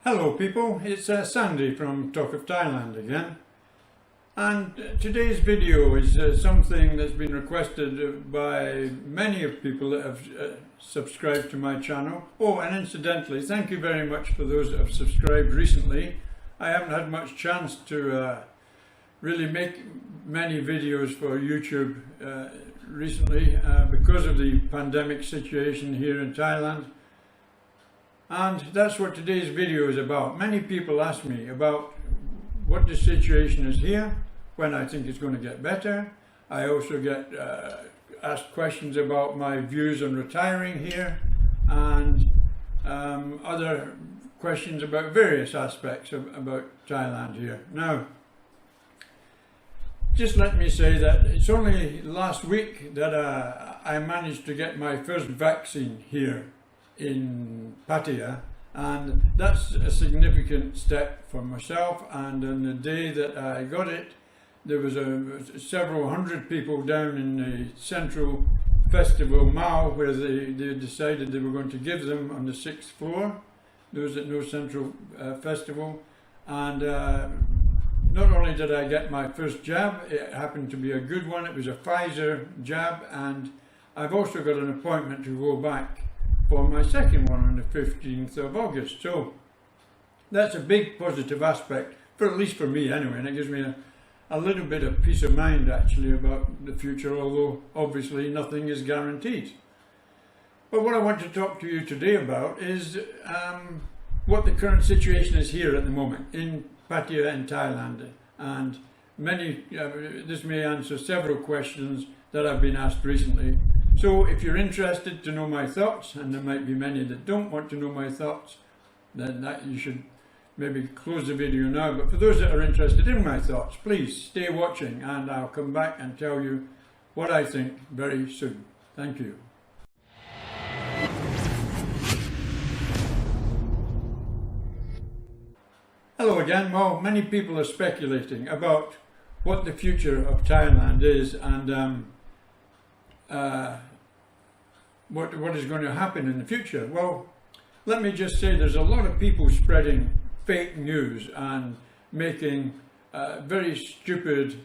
Hello people, it's Sandy from Talk of Thailand again, and today's video is something that's been requested by many of people that have subscribed to my channel. Oh, and incidentally, thank you very much for those that have subscribed recently. I haven't had much chance to really make many videos for YouTube recently because of the pandemic situation here in Thailand. And that's what today's video is about. Many people ask me about what the situation is here, when I think it's going to get better. I also get asked questions about my views on retiring here, and other questions about various aspects about Thailand here. Now, just let me say that it's only last week that I managed to get my first vaccine here in Pattaya, and that's a significant step for myself. And on the day that I got it, there was several hundred people down in the central festival Mao, where they decided they were going to give them on the 6th floor. There was no central festival, and not only did I get my first jab, it happened to be a good one. It was a Pfizer jab, and I've also got an appointment to go back for my second one on the 15th of August. So that's a big positive aspect, for at least for me anyway, and it gives me a little bit of peace of mind actually about the future, although obviously nothing is guaranteed. But what I want to talk to you today about is what the current situation is here at the moment in Pattaya in Thailand, and this may answer several questions that I've been asked recently. So if you're interested to know my thoughts, and there might be many that don't want to know my thoughts, then you should maybe close the video now. But for those that are interested in my thoughts, please stay watching, and I'll come back and tell you what I think very soon. Thank you. Hello again. Well, many people are speculating about what the future of Thailand is, and what is going to happen in the future. Well, let me just say there's a lot of people spreading fake news and making very stupid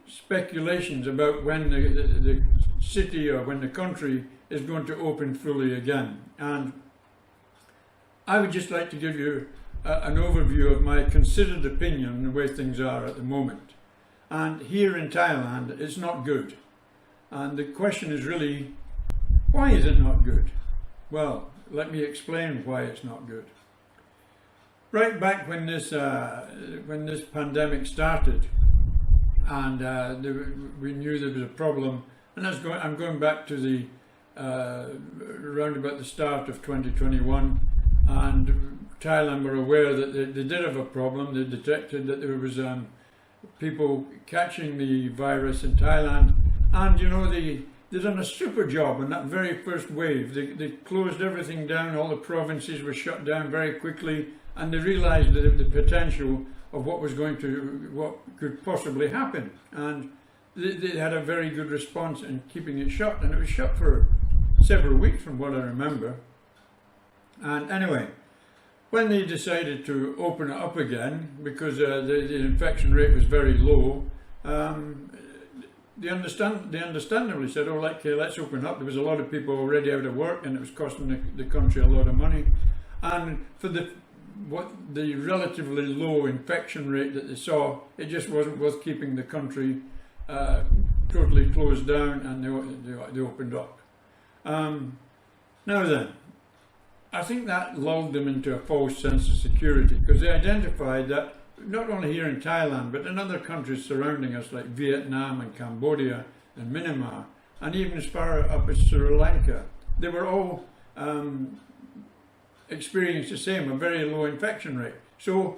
speculations about when the city or when the country is going to open fully again. And I would just like to give you an overview of my considered opinion on the way things are at the moment. And here in Thailand, it's not good. And the question is really, why is it not good? Well, let me explain why it's not good. Right back when this pandemic started, and we knew there was a problem, and I'm going back to the around about the start of 2021, and Thailand were aware that they did have a problem. They detected that there was people catching the virus in Thailand. And you know, they done a super job on that very first wave. They closed everything down, all the provinces were shut down very quickly, and they realised the potential of what could possibly happen. And they had a very good response in keeping it shut, and it was shut for several weeks from what I remember. And anyway, when they decided to open it up again, because the infection rate was very low, they understandably said, oh, okay, let's open up. There was a lot of people already out of work, and it was costing the country a lot of money. And for the relatively low infection rate that they saw, it just wasn't worth keeping the country totally closed down, and they opened up. Now then, I think that lulled them into a false sense of security, because they identified that not only here in Thailand, but in other countries surrounding us like Vietnam and Cambodia and Myanmar, and even as far up as Sri Lanka, they were all experienced the same, a very low infection rate. So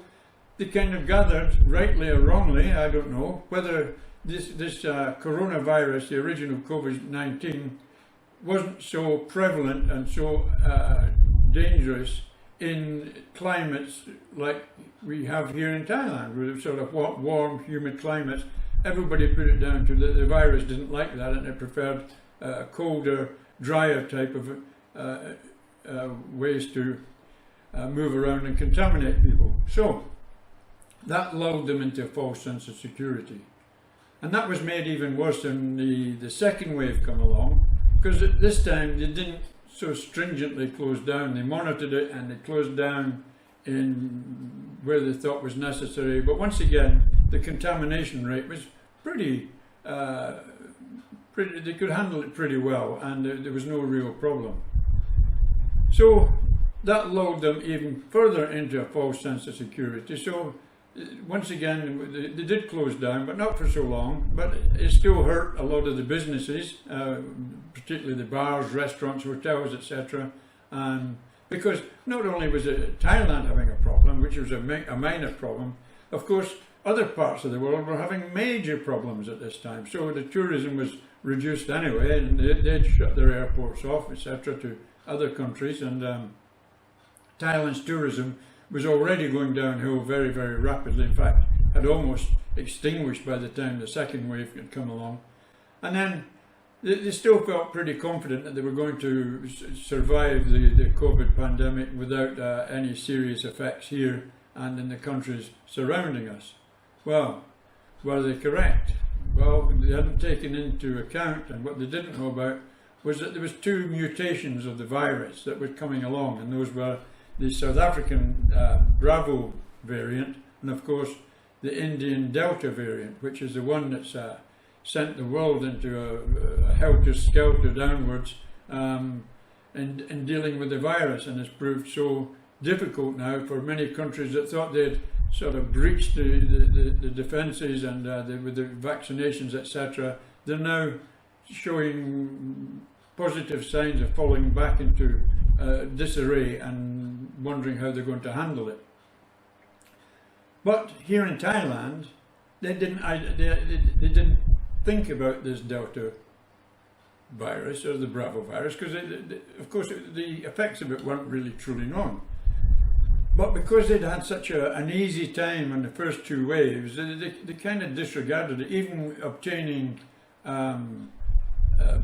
they kind of gathered, rightly or wrongly, I don't know, whether this coronavirus, the original COVID-19, wasn't so prevalent and so dangerous in climates like we have here in Thailand, with sort of warm, humid climates. Everybody put it down to the virus didn't like that, and it preferred colder, drier type of ways to move around and contaminate people. So that lulled them into a false sense of security. And that was made even worse when the second wave come along, because at this time they didn't so stringently close down. They monitored it and they closed down in where they thought was necessary. But once again, the contamination rate was pretty, they could handle it pretty well, and there was no real problem. So that lulled them even further into a false sense of security. So once again, they did close down, but not for so long. But it still hurt a lot of the businesses, particularly the bars, restaurants, hotels, etc. And because not only was it Thailand having a problem, which was a minor problem, of course, other parts of the world were having major problems at this time. So the tourism was reduced anyway, and they'd shut their airports off, etc., to other countries. And Thailand's tourism was already going downhill very, very rapidly. In fact, had almost extinguished by the time the second wave had come along. And then they still felt pretty confident that they were going to survive the COVID pandemic without any serious effects here and in the countries surrounding us. Well, were they correct? Well, they hadn't taken into account, and what they didn't know about was that there was 2 mutations of the virus that were coming along, and those were the South African Bravo variant, and of course the Indian Delta variant, which is the one that's sent the world into a helter-skelter downwards in dealing with the virus, and has proved so difficult now for many countries that thought they'd sort of breached the defences and with the vaccinations, etc. They're now showing positive signs of falling back into disarray and wondering how they're going to handle it. But here in Thailand, they didn't think about this Delta virus or the Bravo virus, because of course the effects of it weren't really truly known. But because they'd had such an easy time on the first 2 waves, they kind of disregarded it. Even obtaining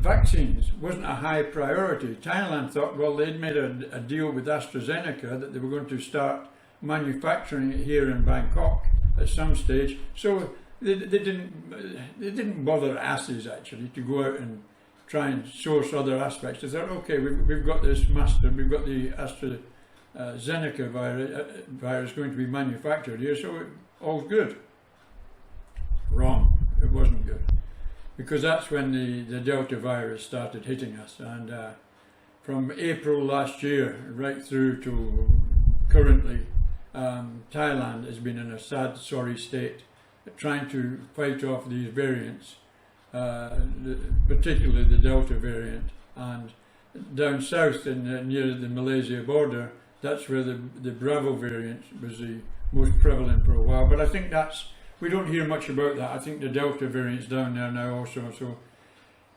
vaccines wasn't a high priority. Thailand thought, well, they'd made a deal with AstraZeneca that they were going to start manufacturing it here in Bangkok at some stage. So they didn't bother asses actually to go out and try and source other aspects. They thought, okay, we've got this master, we've got the AstraZeneca virus going to be manufactured here, so all's good. Wrong, it wasn't good. Because that's when the Delta virus started hitting us, and from April last year right through to currently, Thailand has been in a sad, sorry state, trying to fight off these variants, particularly the Delta variant. And down south near the Malaysia border, that's where the Bravo variant was the most prevalent for a while. But I think we don't hear much about that. I think the Delta variant's down there now also. So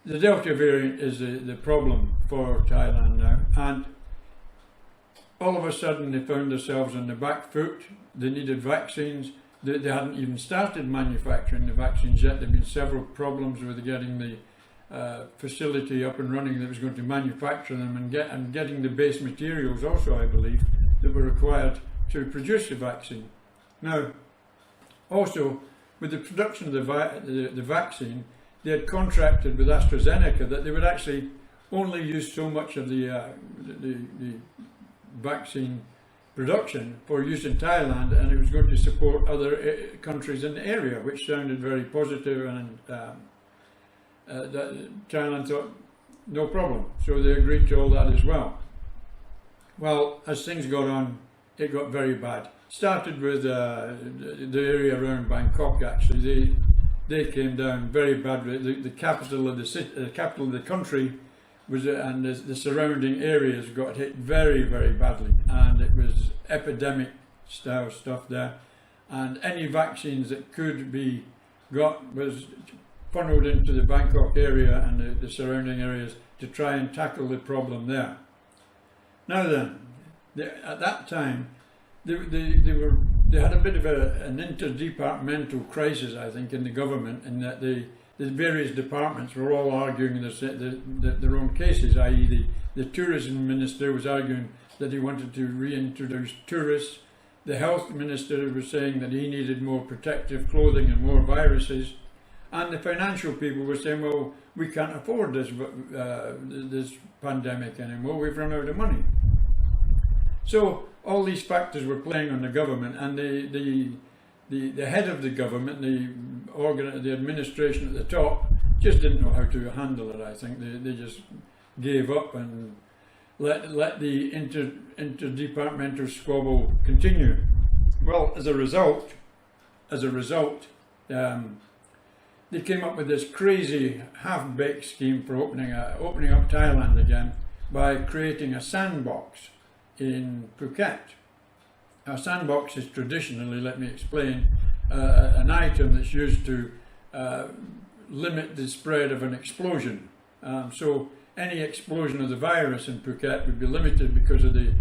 the Delta variant is the problem for Thailand now. And all of a sudden they found themselves on the back foot. They needed vaccines. They hadn't even started manufacturing the vaccines yet. There have been several problems with getting the facility up and running that was going to manufacture them, and getting the base materials also, I believe, that were required to produce the vaccine. Now, also, with the production of the vaccine, they had contracted with AstraZeneca that they would actually only use so much of the vaccine production for use in Thailand, and it was going to support other countries in the area, which sounded very positive, and Thailand thought no problem, so they agreed to all that as well. Well, as things got on, it got very bad. Started with the area around Bangkok. Actually, they came down very badly. The capital of the capital of the country was, and the surrounding areas got hit very, very badly, and it was epidemic style stuff there. And any vaccines that could be got was funneled into the Bangkok area and the surrounding areas to try and tackle the problem there. Now then, at that time, they had a bit of an interdepartmental crisis, I think, in the government, in that the various departments were all arguing their own cases, i.e. the tourism minister was arguing that he wanted to reintroduce tourists. The health minister was saying that he needed more protective clothing and more viruses. And the financial people were saying, well, we can't afford this pandemic anymore, we've run out of money. So all these factors were playing on the government, and the head of the government, the administration at the top, just didn't know how to handle it. I think they just gave up and let the interdepartmental squabble continue. Well, as a result, they came up with this crazy half-baked scheme for opening up Thailand again by creating a sandbox in Phuket. A sandbox is traditionally, let me explain, an item that's used to limit the spread of an explosion. So any explosion of the virus in Phuket would be limited because of the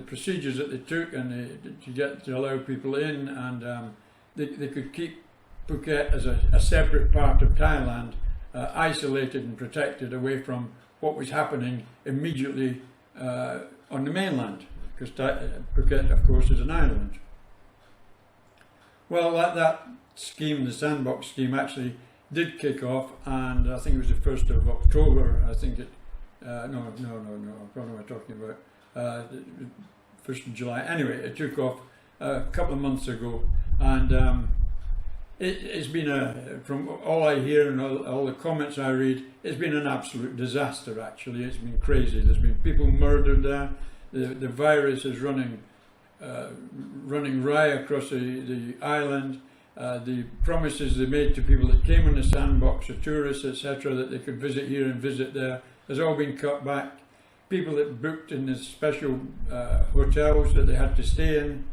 procedures that they took and to allow people in, and they could keep Phuket as a separate part of Thailand, isolated and protected away from what was happening immediately on the mainland, because Phuket, of course, is an island. Well, that scheme, the sandbox scheme, actually did kick off, and I think it was the 1st of October. I think no, what am I talking about? 1st of July. Anyway, it took off a couple of months ago, and it's been from all I hear and all the comments I read, it's been an absolute disaster. Actually, it's been crazy. There's been people murdered there. The virus is running riot across the island. The promises they made to people that came on the sandbox, the tourists, etc., that they could visit here and visit there, has all been cut back. People that booked in the special hotels that they had to stay in,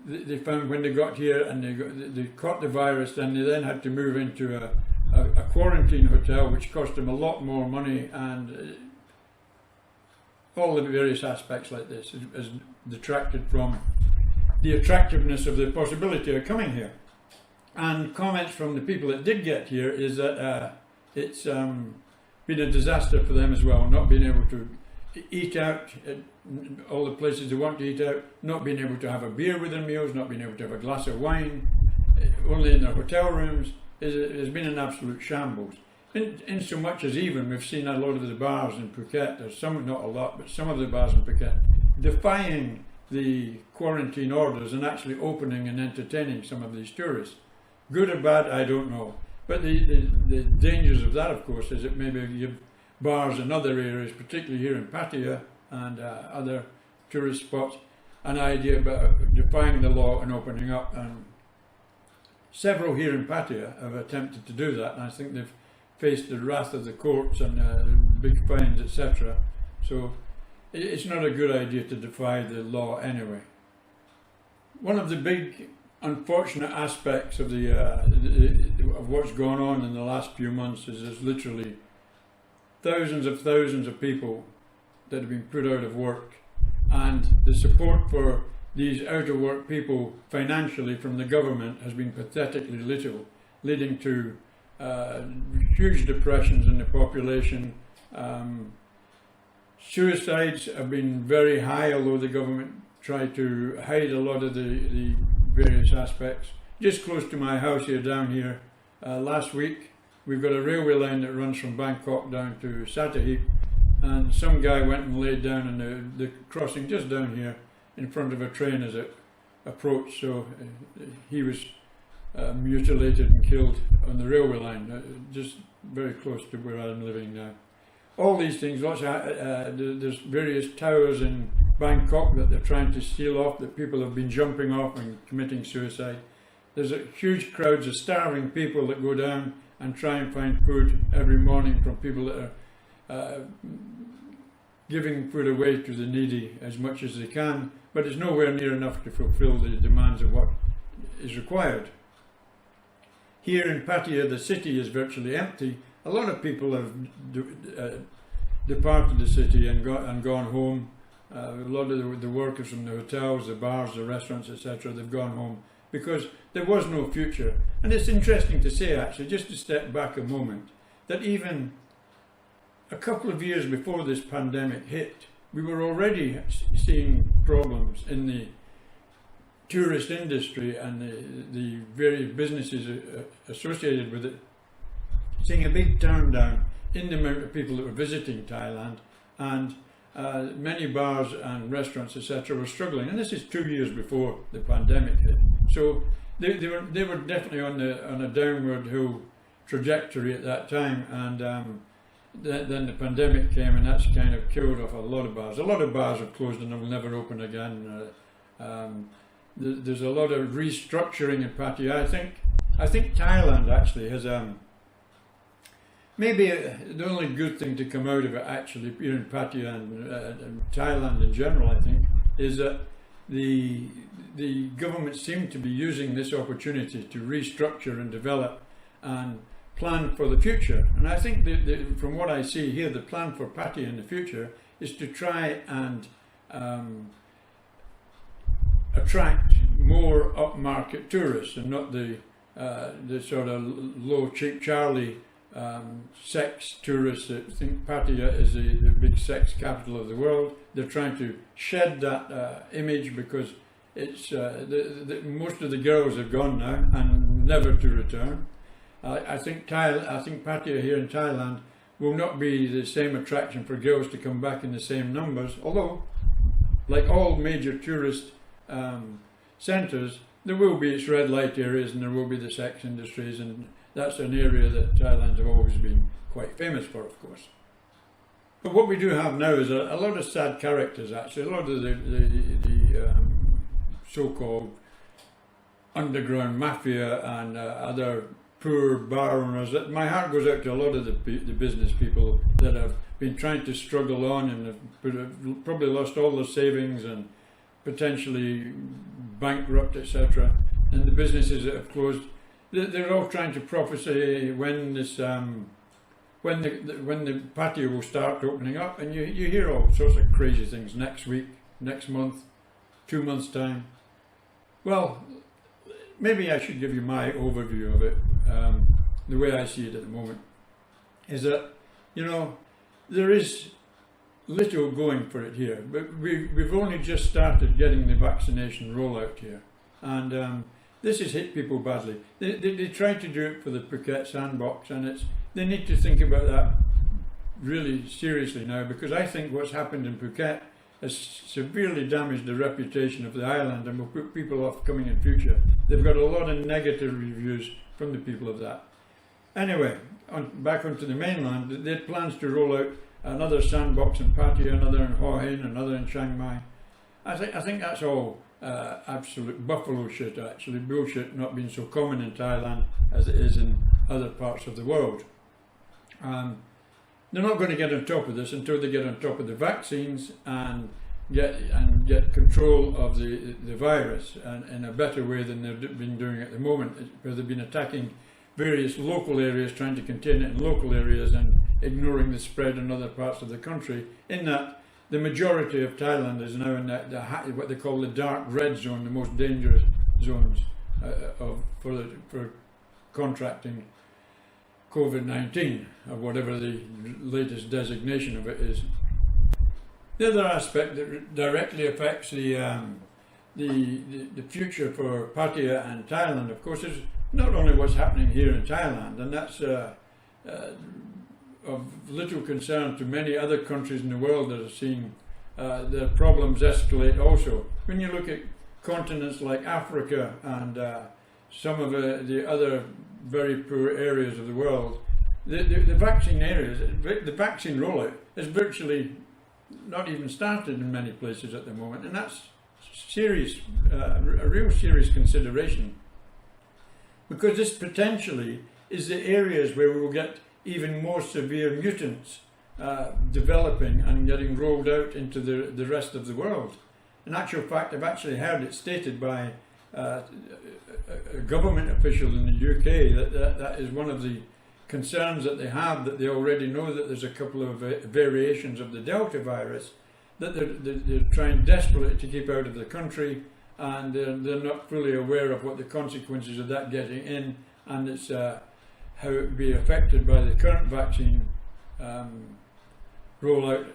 they found when they got here and they caught the virus, then they then had to move into a quarantine hotel, which cost them a lot more money, and all the various aspects like this has detracted from the attractiveness of the possibility of coming here. And comments from the people that did get here is that it's been a disaster for them as well, not being able to eat out at all the places they want to eat out, not being able to have a beer with their meals, not being able to have a glass of wine, only in their hotel rooms. It's been an absolute shambles. In so much as even we've seen a lot of the bars in Phuket, there's some, not a lot, but some of the bars in Phuket, defying the quarantine orders and actually opening and entertaining some of these tourists. Good or bad, I don't know. But the dangers of that, of course, is that maybe give bars in other areas, particularly here in Pattaya and other tourist spots, an idea about defying the law and opening up. And several here in Pattaya have attempted to do that, and I think they've faced the wrath of the courts and big fines, etc. So it's not a good idea to defy the law anyway. One of the big unfortunate aspects of of what's gone on in the last few months is there's literally thousands of people that have been put out of work, and the support for these out of work people financially from the government has been pathetically little, leading to huge depressions in the population. Suicides have been very high, although the government tried to hide a lot of the various aspects. Just close to my house here, down here, last week, we've got a railway line that runs from Bangkok down to Sattahip, and some guy went and laid down in the crossing just down here in front of a train as it approached, so he was mutilated and killed on the railway line, just very close to where I'm living now. All these things, there's various towers in Bangkok that they're trying to seal off, that people have been jumping off and committing suicide. There's huge crowds of starving people that go down and try and find food every morning from people that are giving food away to the needy as much as they can, but it's nowhere near enough to fulfill the demands of what is required. Here in Pattaya, the city is virtually empty. A lot of people have departed the city and gone home. A lot of the workers from the hotels, the bars, the restaurants, etc., they've gone home because there was no future. And it's interesting to say, actually, just to step back a moment, that even a couple of years before this pandemic hit, we were already seeing problems in the tourist industry and the various businesses associated with it, seeing a big turn down in the amount of people that were visiting Thailand, and many bars and restaurants, etc., were struggling. And this is 2 years before the pandemic hit, so they were definitely on a downward hill trajectory at that time. And then the pandemic came, and that's kind of killed off a lot of bars. A lot of bars have closed and will never open again. There's a lot of restructuring in Pattaya. I think Thailand actually has maybe the only good thing to come out of it actually here in Pattaya and Thailand in general, I think, is that the government seem to be using this opportunity to restructure and develop and plan for the future. And I think from what I see here, the plan for Pattaya in the future is to try and attract more upmarket tourists, and not the sort of low cheap Charlie sex tourists that think Pattaya is the big sex capital of the world. They're trying to shed that image, because it's most of the girls have gone now and never to return. I think Pattaya here in Thailand will not be the same attraction for girls to come back in the same numbers, although, like all major tourist centres, there will be its red light areas and there will be the sex industries, and that's an area that Thailand have always been quite famous for, of course. But what we do have now is a lot of sad characters, actually. A lot of the so-called underground mafia and other poor bar owners. My heart goes out to a lot of the business people that have been trying to struggle on and have probably lost all their savings and potentially bankrupt, etc. And the businesses that have closed, they're all trying to prophesy when this when the Pattaya will start opening up, and you hear all sorts of crazy things next week, next month, 2 months' time. Well, maybe I should give you my overview of it. The way I see it at the moment is that, there is little going for it here, but we've only just started getting the vaccination rollout here, and this has hit people badly. They tried to do it for the Phuket sandbox, and they need to think about that really seriously now, because I think what's happened in Phuket has severely damaged the reputation of the island and will put people off coming in future. They've got a lot of negative reviews from the people of that. Anyway, back onto the mainland, they had plans to roll out another sandbox in Pattaya, another in Hua Hin, another in Chiang Mai. I think that's all absolute buffalo shit, actually, bullshit, not being so common in Thailand as it is in other parts of the world. They're not going to get on top of this until they get on top of the vaccines and get control of the virus, and in a better way than they've been doing at the moment, where they've been attacking various local areas, trying to contain it in local areas and ignoring the spread in other parts of the country. In that, the majority of Thailand is now in what they call the dark red zone, the most dangerous zones for contracting COVID-19, or whatever the latest designation of it is. The other aspect that directly affects the future for Pattaya and Thailand, of course, is not only what's happening here in Thailand, and that's of little concern to many other countries in the world that are seeing their problems escalate also. When you look at continents like Africa and some of the other very poor areas of the world, the vaccine areas, the vaccine rollout is virtually not even started in many places at the moment, and that's serious, a real serious consideration, because this potentially is the areas where we will get even more severe mutants developing and getting rolled out into the rest of the world. In actual fact, I've actually heard it stated by a government official in the UK that is one of the concerns that they have, that they already know that there's a couple of variations of the Delta virus that they're trying desperately to keep out of the country, and they're not fully aware of what the consequences of that getting in, and it's how it would be affected by the current vaccine roll out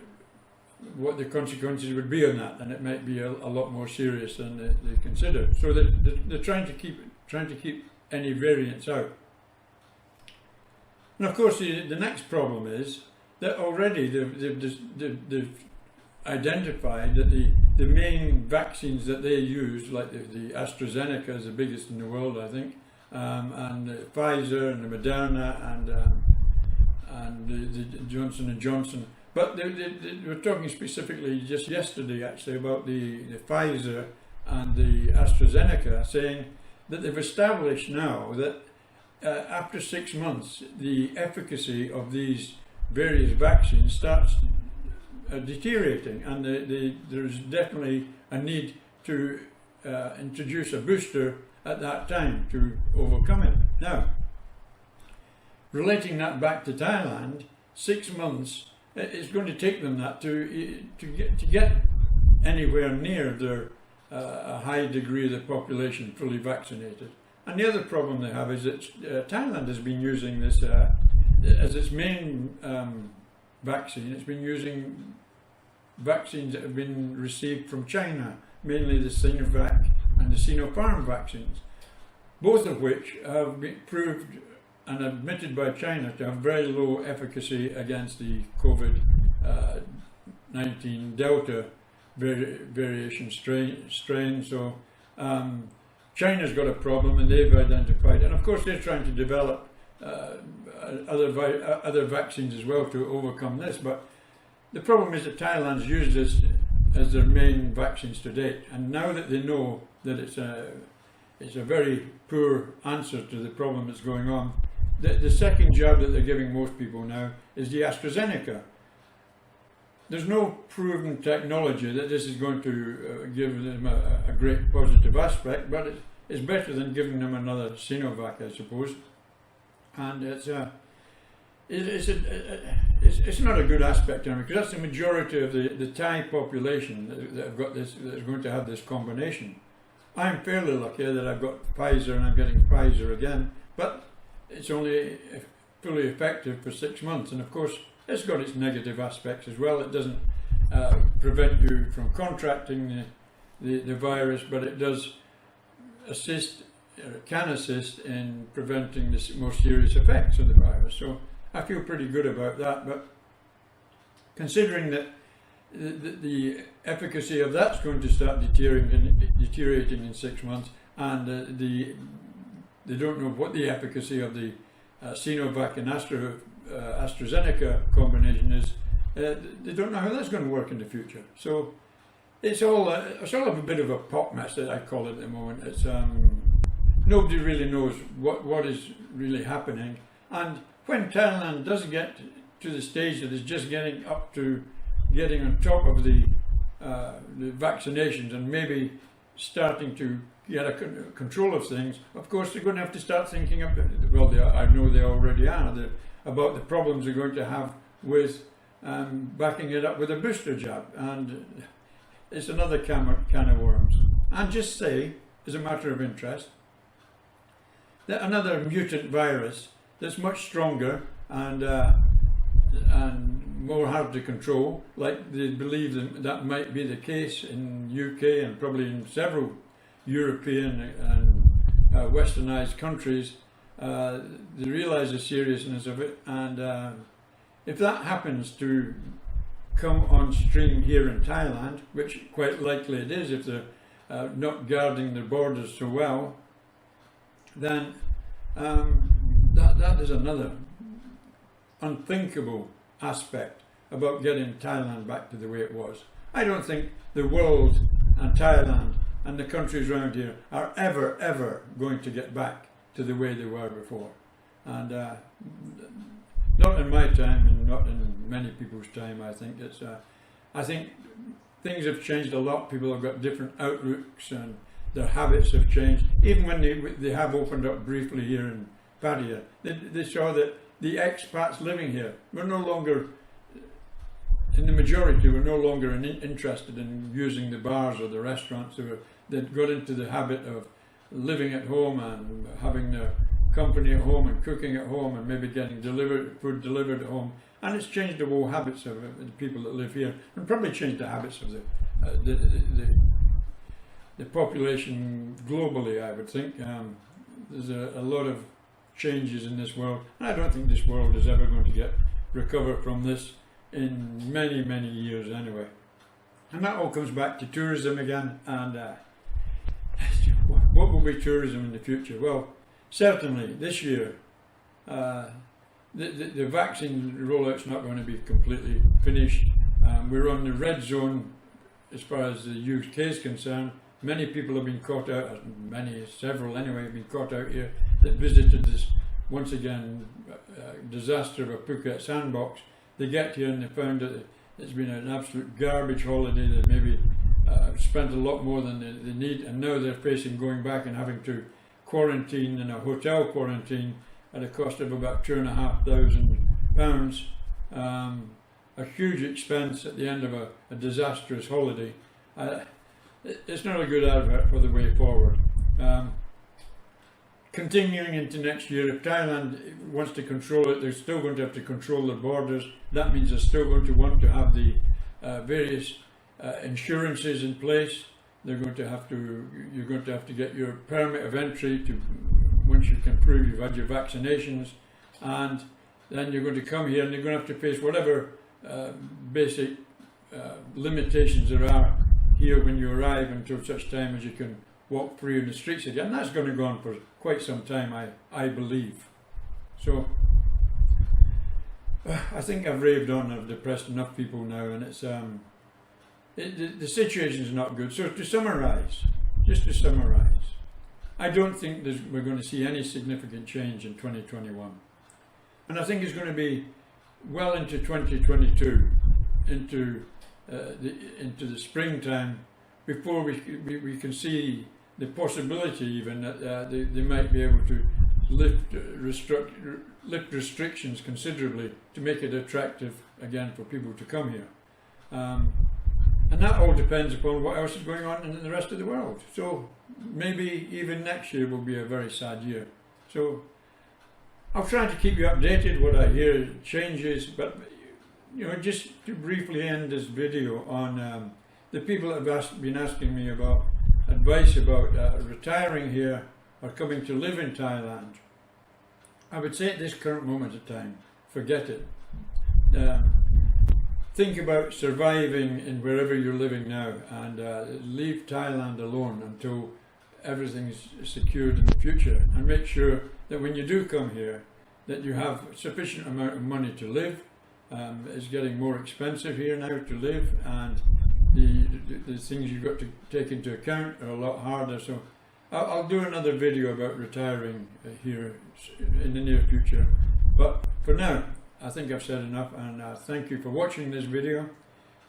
what the consequences would be on that, and it might be a lot more serious than they consider. So they're trying to keep any variants out. And of course, the next problem is that already they've identified that the main vaccines that they use, like the AstraZeneca is the biggest in the world, I think, and Pfizer and the Moderna and the Johnson and Johnson. But they were talking specifically just yesterday, actually, about the Pfizer and the AstraZeneca, saying that they've established now that after 6 months, the efficacy of these various vaccines starts deteriorating, and there's definitely a need to introduce a booster at that time to overcome it. Now, relating that back to Thailand, 6 months, it's going to take them that to get anywhere near their a high degree of the population fully vaccinated. And the other problem they have is that Thailand has been using this as its main vaccine. It's been using vaccines that have been received from China, mainly the Sinovac and the Sinopharm vaccines, both of which have been proved and admitted by China to have very low efficacy against the COVID-19 Delta variation strain. So China's got a problem, and they've identified, and of course they're trying to develop other vaccines as well to overcome this. But the problem is that Thailand's used this as their main vaccines to date, and now that they know that it's a very poor answer to the problem that's going on, the second jab that they're giving most people now is the AstraZeneca. There's no proven technology that this is going to give them a great positive aspect, but it's better than giving them another Sinovac, I suppose. And it's not a good aspect, because that's the majority of the Thai population that have got this, that is going to have this combination. I'm fairly lucky that I've got Pfizer and I'm getting Pfizer again, but it's only fully effective for 6 months, and of course it's got its negative aspects as well. It doesn't prevent you from contracting the virus, but it does can assist in preventing the more serious effects of the virus. So I feel pretty good about that. But considering that the efficacy of that's going to start deteriorating in 6 months, and they don't know what the efficacy of the Sinovac and AstraZeneca combination is, they don't know how that's going to work in the future. So it's all a bit of a pot mess, that I call it at the moment. It's nobody really knows what is really happening, and when Thailand does get to the stage that is just getting up to getting on top of the vaccinations and maybe starting to get a control of things, of course they're going to have to start thinking about, well, I know they already are, about the problems they're going to have with backing it up with a booster jab, and it's another can of worms. And just say, as a matter of interest, that another mutant virus that's much stronger and more hard to control, like they believe that might be the case in UK and probably in several European and westernized countries, they realise the seriousness of it, and if that happens to come on stream here in Thailand, which quite likely it is if they're not guarding their borders so well, then that is another unthinkable aspect about getting Thailand back to the way it was. I don't think the world and Thailand and the countries around here are ever going to get back to the way they were before, and not in my time and not in many people's time. I think I think things have changed a lot. People have got different outlooks and their habits have changed. Even when they have opened up briefly here in Pattaya, they saw that the expats living here were no longer, in the majority, were no longer interested in using the bars or the restaurants. They'd got into the habit of living at home and having their company at home and cooking at home and maybe getting food delivered at home. and it's changed the whole habits of the people that live here, and probably changed the habits of the population globally, I would think. There's a lot of changes in this world, and I don't think this world is ever going to recover from this in many, many years anyway. And that all comes back to tourism again, and what will be tourism in the future? Well, certainly this year, the vaccine rollout's not going to be completely finished. We're on the red zone as far as the UK is concerned. Many people have been caught out, several anyway, have been caught out here that visited this, once again, disaster of a Phuket sandbox. They get here and they found that it's been an absolute garbage holiday. They maybe spent a lot more than they need, and now they're facing going back and having to quarantine in a hotel quarantine at a cost of about £2,500. A huge expense at the end of a disastrous holiday. It's not a good advert for the way forward. Continuing into next year, if Thailand wants to control it, they're still going to have to control their borders. That means they're still going to want to have the various insurances in place. You're going to have to get your permit of entry once you can prove you've had your vaccinations, and then you're going to come here and you're going to have to face whatever basic limitations there are here when you arrive, until such time as you can walk free in the streets again. And that's going to go on for quite some time, I believe. So I think I've raved on, I've depressed enough people now, and it's the situation is not good. So to summarise, I don't think we're going to see any significant change in 2021, and I think it's going to be well into 2022, into the springtime, before we can see the possibility even that they might be able to lift restrictions considerably to make it attractive again for people to come here. And that all depends upon what else is going on in the rest of the world. So maybe even next year will be a very sad year. So I'll try to keep you updated what I hear changes, but just to briefly end this video on the people that have been asking me about advice about retiring here or coming to live in Thailand. I would say at this current moment of time, forget it. Think about surviving in wherever you're living now, and leave Thailand alone until everything's secured in the future, and make sure that when you do come here that you have sufficient amount of money to live. It's getting more expensive here now to live, and the things you've got to take into account are a lot harder. So I'll do another video about retiring here in the near future, but for now I think I've said enough, and thank you for watching this video.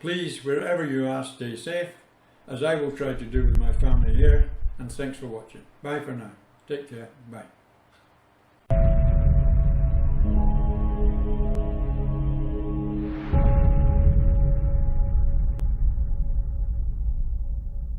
Please, wherever you are, stay safe, as I will try to do with my family here, and thanks for watching. Bye for now. Take care. Bye.